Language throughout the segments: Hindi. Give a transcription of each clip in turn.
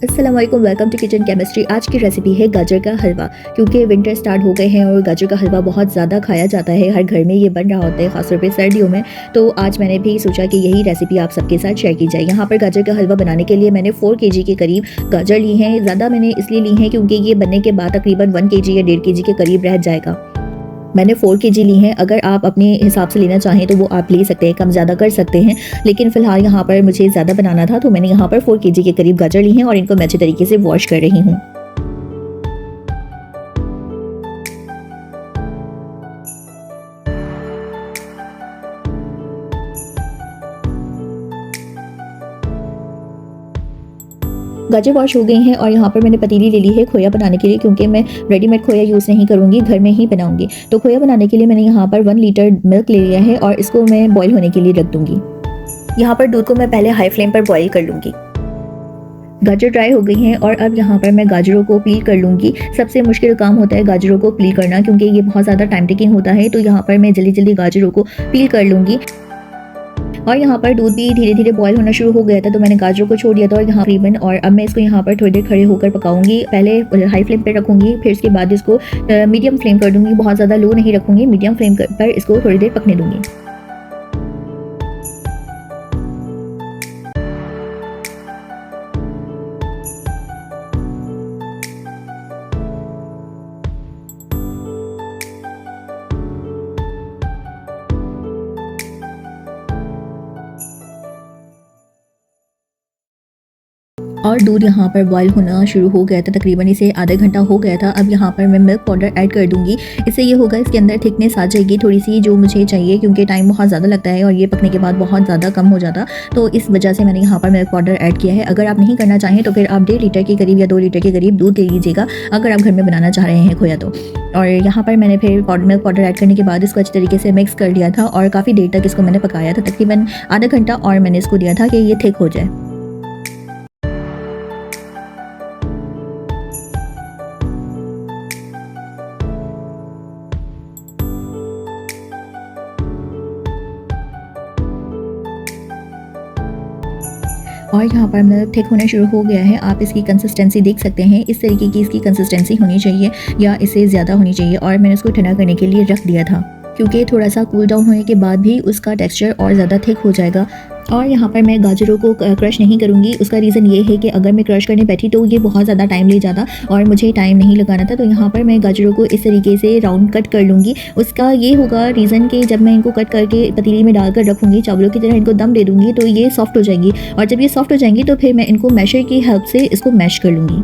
अस्सलाम वालेकुम, वेलकम टू किचन केमिस्ट्री। आज की रेसिपी है गाजर का हलवा। क्योंकि विंटर स्टार्ट हो गए हैं और गाजर का हलवा बहुत ज़्यादा खाया जाता है, हर घर में ये बन रहा होता है, ख़ासतौर पे सर्दियों में। तो आज मैंने भी सोचा कि यही रेसिपी आप सबके साथ शेयर की जाए। यहाँ पर गाजर का हलवा बनाने के लिए मैंने 4 केजी के करीब गाजर ली हैं। ज़्यादा मैंने इसलिए ली हैं क्योंकि ये बनने के बाद तकरीबन 1 केजी या 1.5 केजी के करीब रह जाएगा। मैंने 4 केजी ली हैं। अगर आप अपने हिसाब से लेना चाहें तो वो आप ले सकते हैं, कम ज़्यादा कर सकते हैं। लेकिन फ़िलहाल यहाँ पर मुझे ज़्यादा बनाना था तो मैंने यहाँ पर 4 केजी के करीब गाजर ली हैं और इनको मैं अच्छे तरीके से वॉश कर रही हूँ। गाजर वॉश हो गई हैं और यहाँ पर मैंने पतीली ले ली है खोया बनाने के लिए, क्योंकि मैं रेडीमेड खोया यूज़ नहीं करूँगी, घर में ही बनाऊँगी। तो खोया बनाने के लिए मैंने यहाँ पर 1 लीटर मिल्क ले लिया है और इसको मैं बॉईल होने के लिए रख दूँगी। यहाँ पर दूध को मैं पहले हाई फ्लेम पर बॉईल कर लूँगी। गाजर ड्राई हो गई हैं और अब यहाँ पर मैं गाजरों को पील कर लूँगी। सबसे मुश्किल काम होता है गाजरों को पील करना, क्योंकि ये बहुत ज़्यादा टाइम टेकिंग होता है। तो यहाँ पर मैं जल्दी जल्दी गाजरों को पील कर लूँगी। और यहाँ पर दूध भी धीरे धीरे बॉयल होना शुरू हो गया था तो मैंने गाजरों को छोड़ दिया था और यहाँ तकरीबन, और अब मैं इसको यहाँ पर थोड़ी देर खड़े होकर पकाऊंगी। पहले हाई फ्लेम पर रखूँगी, फिर उसके बाद इसको मीडियम फ्लेम कर दूँगी। बहुत ज़्यादा लो नहीं रखूँगी, मीडियम फ्लेम पर इसको थोड़ी देर पकने दूँगी। और दूध यहाँ पर बॉयल होना शुरू हो गया था, तकरीबन इसे आधा घंटा हो गया था। अब यहाँ पर मैं मिल्क पाउडर ऐड कर दूँगी। इससे ये होगा, इसके अंदर थिकनेस आ जाएगी थोड़ी सी जो मुझे चाहिए, क्योंकि टाइम बहुत ज़्यादा लगता है और ये पकने के बाद बहुत ज़्यादा कम हो जाता। तो इस वजह से मैंने यहाँ पर मिल्क पाउडर ऐड किया है। अगर आप नहीं करना चाहें तो फिर आप 1.5 लीटर के करीब या 2 लीटर के करीब दूध ले लीजिएगा, अगर आप घर में बनाना चाह रहे हैं खोया तो। और यहाँ पर मैंने फिर मिल्क पाउडर ऐड करने के बाद इसको अच्छी तरीके से मिक्स कर लिया था और काफ़ी देर तक इसको मैंने पकाया था, तकरीबन आधा घंटा, और मैंने इसको दिया था कि ये थिक हो जाए। और यहाँ पर मिल्क थिक होना शुरू हो गया है। आप इसकी कंसिस्टेंसी देख सकते हैं, इस तरीके की इसकी कंसिस्टेंसी होनी चाहिए या इससे ज़्यादा होनी चाहिए। और मैंने उसको ठंडा करने के लिए रख दिया था, क्योंकि थोड़ा सा कूल डाउन होने के बाद भी उसका टेक्सचर और ज़्यादा थिक हो जाएगा। और यहाँ पर मैं गाजरों को क्रश नहीं करूँगी। उसका रीज़न ये है कि अगर मैं क्रश करने बैठी तो ये बहुत ज़्यादा टाइम ले जाता और मुझे टाइम नहीं लगाना था। तो यहाँ पर मैं गाजरों को इस तरीके से राउंड कट कर लूँगी। उसका ये होगा रीज़न कि जब मैं इनको कट करके पतीली में डालकर रखूँगी, चावलों की तरह इनको दम दे दूँगी, तो ये सॉफ्ट हो जाएंगी। और जब ये सॉफ्ट हो जाएंगी तो फिर मैं इनको मैशर की हेल्प से इसको मैश कर लूँगी।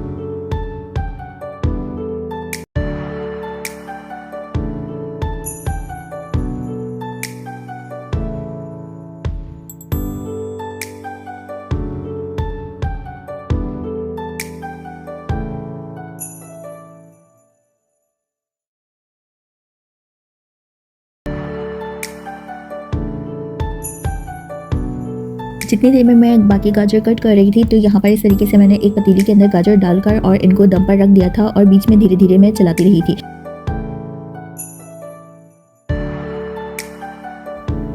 जितनी देर में मैं बाकी गाजर कट कर रही थी तो यहाँ पर इस तरीके से मैंने एक पतीली के अंदर गाजर डालकर और इनको दम पर रख दिया था और बीच में धीरे धीरे मैं चलाती रही थी।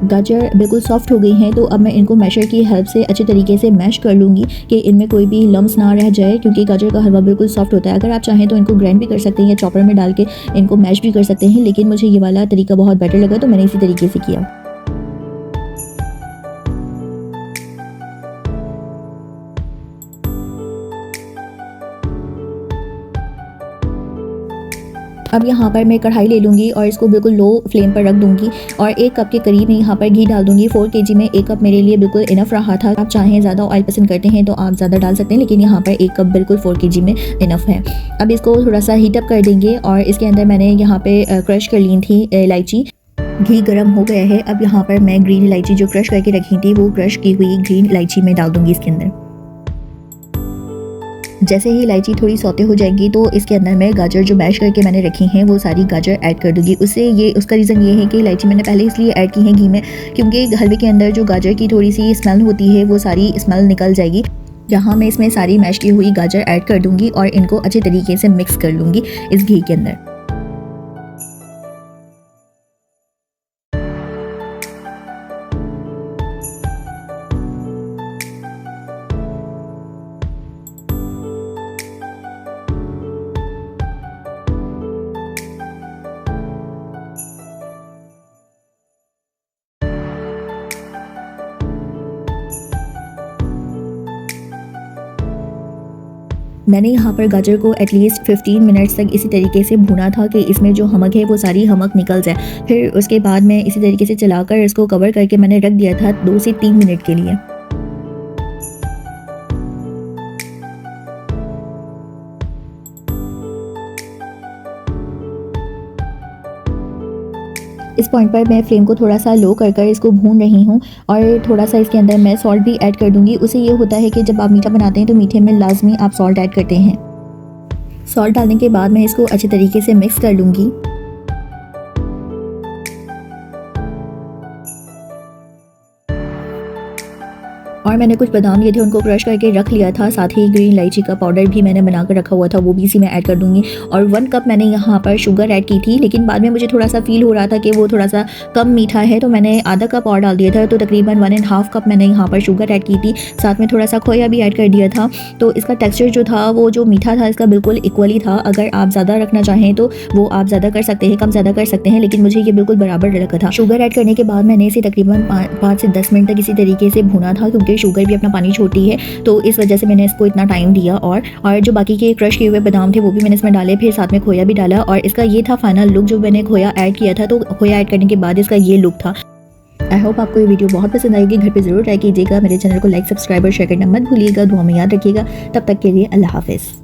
गाजर बिल्कुल सॉफ्ट हो गई हैं तो अब मैं इनको मैशर की हेल्प से अच्छे तरीके से मैश कर लूँगी कि इनमें कोई भी लम्स ना रह जाए, क्योंकि गाजर का हलवा बिल्कुल सॉफ्ट होता है। अगर आप चाहें तो इनको ग्राइंड भी कर सकते हैं या चॉपर में डाल के इनको मैश भी कर सकते हैं, लेकिन मुझे ये वाला तरीका बहुत बेटर लगा तो मैंने इसी तरीके से किया। अब यहाँ पर मैं कढ़ाई ले लूँगी और इसको बिल्कुल लो फ्लेम पर रख दूँगी और 1 कप के करीब मैं यहाँ पर घी डाल दूँगी। 4 केजी में 1 कप मेरे लिए बिल्कुल इनफ रहा था। आप चाहें ज़्यादा ऑयल पसंद करते हैं तो आप ज़्यादा डाल सकते हैं, लेकिन यहाँ पर 1 कप बिल्कुल 4 केजी में इनफ है। अब इसको थोड़ा सा हीट अप कर देंगे और इसके अंदर मैंने यहाँ पे क्रश कर ली थी इलायची। घी गर्म हो गया है। अब यहाँ पर मैं ग्रीन इलायची जो क्रश करके रखी थी वो क्रश की हुई ग्रीन इलायची में डाल दूँगी इसके अंदर। जैसे ही इलायची थोड़ी सौते हो जाएगी तो इसके अंदर मैं गाजर जो मैश करके मैंने रखी हैं वो सारी गाजर ऐड कर दूंगी। उसका रीज़न ये है कि इलायची मैंने पहले इसलिए ऐड की है घी में, क्योंकि हलवे के अंदर जो गाजर की थोड़ी सी स्मेल होती है वो सारी स्मेल निकल जाएगी। यहाँ मैं इसमें सारी मैश की हुई गाजर ऐड कर दूंगी और इनको अच्छे तरीके से मिक्स कर लूँगी इस घी के अंदर। मैंने यहाँ पर गाजर को एटलीस्ट 15 मिनट्स तक इसी तरीके से भुना था कि इसमें जो हमक है वो सारी हमक निकल जाए। फिर उसके बाद मैं इसी तरीके से चलाकर इसको कवर करके मैंने रख दिया था 2 से 3 मिनट के लिए। इस पॉइंट पर मैं फ्लेम को थोड़ा सा लो कर इसको भून रही हूँ और थोड़ा सा इसके अंदर मैं सॉल्ट भी ऐड कर दूँगी। उससे ये होता है कि जब आप मीठा बनाते हैं तो मीठे में लाजमी आप सॉल्ट ऐड करते हैं। सॉल्ट डालने के बाद मैं इसको अच्छे तरीके से मिक्स कर लूँगी। और मैंने कुछ बादाम लिए थे, उनको क्रश करके रख लिया था। साथ ही ग्रीन इलायची का पाउडर भी मैंने बना कर रखा हुआ था, वो भी इसी में ऐड कर दूंगी। और 1 कप मैंने यहाँ पर शुगर ऐड की थी, लेकिन बाद में मुझे थोड़ा सा फील हो रहा था कि वो थोड़ा सा कम मीठा है, तो मैंने आधा कप और डाल दिया था। तो तकरीबन 1.5 कप मैंने यहाँ पर शुगर ऐड की थी। साथ में थोड़ा सा खोया भी ऐड कर दिया था। तो इसका टेक्स्चर जो था वो जो मीठा था इसका बिल्कुल इक्वली था। अगर आप ज़्यादा रखना चाहें तो वो आप ज़्यादा कर सकते हैं, कम ज़्यादा कर सकते हैं, लेकिन मुझे ये बिल्कुल बराबर लगा था। शुगर ऐड करने के बाद मैंने इसे तकरीबन 5 से 10 मिनट तक इसी तरीके से भुना था, क्योंकि शुगर भी अपना पानी छोटी है, तो इस वजह से मैंने इसको इतना टाइम दिया। और जो बाकी के क्रश किए हुए बादाम थे वो भी मैंने इसमें डाले, फिर साथ में खोया भी डाला। और इसका ये था फाइनल लुक। जो मैंने खोया ऐड किया था, तो खोया ऐड करने के बाद इसका ये लुक था। आई होप आपको ये वीडियो बहुत पसंद आएगी। घर पे ज़रूर ट्राई कीजिएगा। मेरे चैनल को लाइक, सब्सक्राइब और शेयर करना मत भूलिएगा। दुआ में याद रखिएगा। तब तक के लिए अल्लाह हाफिज़।